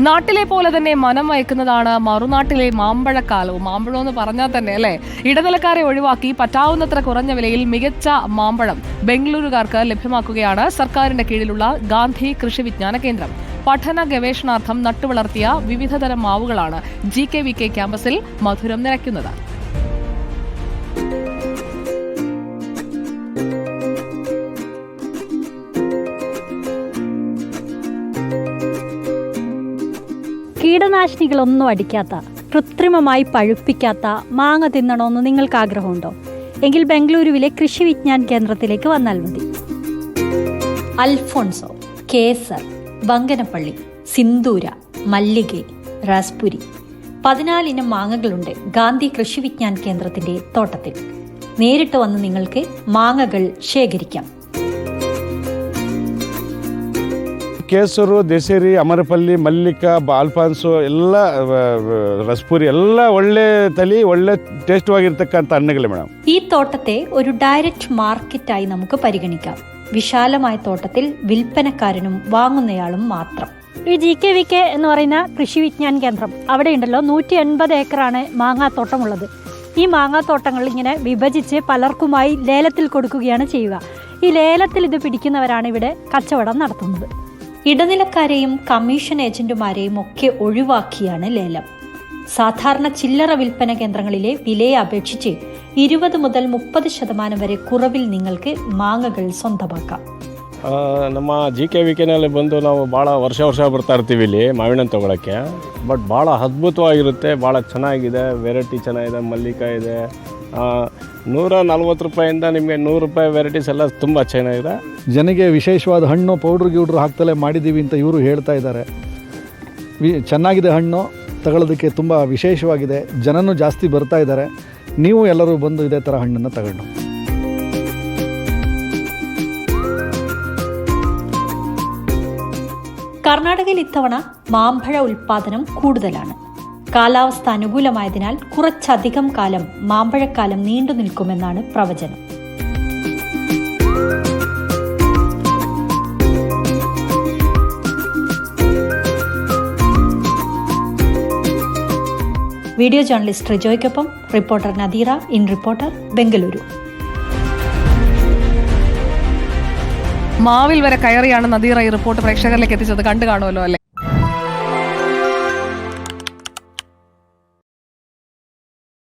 നാട്ടിലെ പോലെ തന്നെ മനം വയ്ക്കുന്നതാണ് മറുനാട്ടിലെ മാമ്പഴക്കാലവും. മാമ്പഴം എന്ന് പറഞ്ഞാൽ തന്നെ അല്ലേ, ഇടനിലക്കാരെ ഒഴിവാക്കി പറ്റാവുന്നത്ര കുറഞ്ഞ വിലയിൽ മികച്ച മാമ്പഴം ബംഗളൂരുകാർക്ക് ലഭ്യമാക്കുകയാണ് സർക്കാരിന്റെ കീഴിലുള്ള ഗാന്ധി കൃഷി വിജ്ഞാന കേന്ദ്രം. പഠന ഗവേഷണാർത്ഥം നട്ടുവളർത്തിയ വിവിധതരം മാവുകളാണ് GKVK ക്യാമ്പസിൽ മധുരം നിറയ്ക്കുന്നത്. കീടനാശിനികളൊന്നും അടിക്കാത്ത, കൃത്രിമമായി പഴുപ്പിക്കാത്ത മാങ്ങ തിന്നണമെന്ന് നിങ്ങൾക്ക് ആഗ്രഹമുണ്ടോ? എങ്കിൽ ബംഗളൂരുവിലെ കൃഷി വിജ്ഞാൻ കേന്ദ്രത്തിലേക്ക് വന്നാൽ മതി. അൽഫോൺസോ, കേസർ, ബങ്കനപ്പള്ളി, സിന്ദൂര, മല്ലികை, റാസ്പുരി 14 ഇനം മാങ്ങകളുണ്ട് ഗാന്ധി കൃഷി വിജ്ഞാൻ കേന്ദ്രത്തിന്റെ തോട്ടത്തിൽ. നേരിട്ട് വന്ന് നിങ്ങൾക്ക് മാങ്ങകൾ ശേഖരിക്കാം. ಕೇಸರು, ದೇಸೇರಿ, ಅಮರಪಲ್ಲಿ, ಮಲ್ಲಿಕ, ಆಲ್ಫಾನ್ಸೋ ಎಲ್ಲ ರಸ್ಪುರಿ ಎಲ್ಲ ಒಳ್ಳೆ ತಳಿ, ಒಳ್ಳೆ ಟೇಸ್ಟ್ವಾಗಿರ್ತಕ್ಕಂಥ ಹಣ್ಣುಗಳು ಮೇಡಮ್. ഈ തോട്ടത്തെ ഒരു ഡയറക്റ്റ് മാർക്കറ്റായി നമുക്ക് പരിഗണിക്കാം. വിശാലമായ തോട്ടത്തിൽ വിൽപ്പനക്കാരനും വാങ്ങുന്നയാളും മാത്രം. ഈ GKVK എന്ന് പറയുന്ന കൃഷി വിജ്ഞാൻ കേന്ദ്രം, അവിടെ ഉണ്ടല്ലോ 180 ഏക്കറാണ് മാങ്ങാത്തോട്ടമുള്ളത്. ഈ മാങ്ങാത്തോട്ടങ്ങൾ ഇങ്ങനെ വിഭജിച്ച് പലർക്കുമായി ലേലത്തിൽ കൊടുക്കുകയാണ് ചെയ്യുക. ഈ ലേലത്തിൽ ഇത് പിടിക്കുന്നവരാണ് ഇവിടെ കച്ചവടം നടത്തുന്നത്. ഇടനിലക്കാരെയും കമ്മീഷൻ ഏജന്റുമാരെയും ഒക്കെ ഒഴിവാക്കിയാണ് ലേലം. സാധാരണ ചില്ലറ വിൽപ്പന കേന്ദ്രങ്ങളിലെ വിലയെ അപേക്ഷിച്ച് 20 മുതൽ 30% വരെ കുറവിൽ നിങ്ങൾക്ക് മാങ്ങകൾ സ്വന്തമാക്കാം. ನಮ್ಮ GKVKನಲ್ಲಿ ಬಂದು ನಾವು ಭಾಳ ವರ್ಷ ಬರ್ತಾ ಇರ್ತೀವಿ ಇಲ್ಲಿ ಮಾವಿನ ತೊಗೊಳಕ್ಕೆ. ಬಟ್ ಭಾಳ ಅದ್ಭುತವಾಗಿರುತ್ತೆ, ಭಾಳ ಚೆನ್ನಾಗಿದೆ, ವೆರೈಟಿ ಚೆನ್ನಾಗಿದೆ. ಮಲ್ಲಿಕ ಇದೆ, 140 ರೂಪಾಯಿಂದ ನಿಮಗೆ 100 ರೂಪಾಯಿ ವೆರೈಟೀಸ್ ಎಲ್ಲ ತುಂಬ ಚೆನ್ನಾಗಿದೆ. ಜನಗೆ ವಿಶೇಷವಾದ ಹಣ್ಣು ಪೌಡ್ರ್ ಹಾಕ್ತಲೇ ಮಾಡಿದ್ದೀವಿ ಅಂತ ಇವರು ಹೇಳ್ತಾ ಇದ್ದಾರೆ. ಚೆನ್ನಾಗಿದೆ ಹಣ್ಣು, ತಗೊಳ್ಳೋದಕ್ಕೆ ತುಂಬ ವಿಶೇಷವಾಗಿದೆ. ಜನನೂ ಜಾಸ್ತಿ ಬರ್ತಾ ಇದ್ದಾರೆ. ನೀವು ಎಲ್ಲರೂ ಬಂದು ಇದೇ ಥರ ಹಣ್ಣನ್ನು ತಗೊಂಡು. കർണാടകയിൽ ഇത്തവണ മാമ്പഴ ഉൽപ്പാദനം കൂടുതലാണ്. കാലാവസ്ഥ അനുകൂലമായതിനാൽ കുറച്ചധികം കാലം മാമ്പഴക്കാലം നീണ്ടു നിൽക്കുമെന്നാണ് പ്രവചനം. വീഡിയോ ജേർണലിസ്റ്റ് റിജോയ്ക്കൊപ്പം reporter Nadeera, in reporter, Bengaluru. മാവിൽ വരെ കയറിയാണ് നദീറ ഈ റിപ്പോർട്ട് പ്രേക്ഷകരിലേക്ക് എത്തിച്ചത്. കണ്ടു കാണുമല്ലോ അല്ലേ?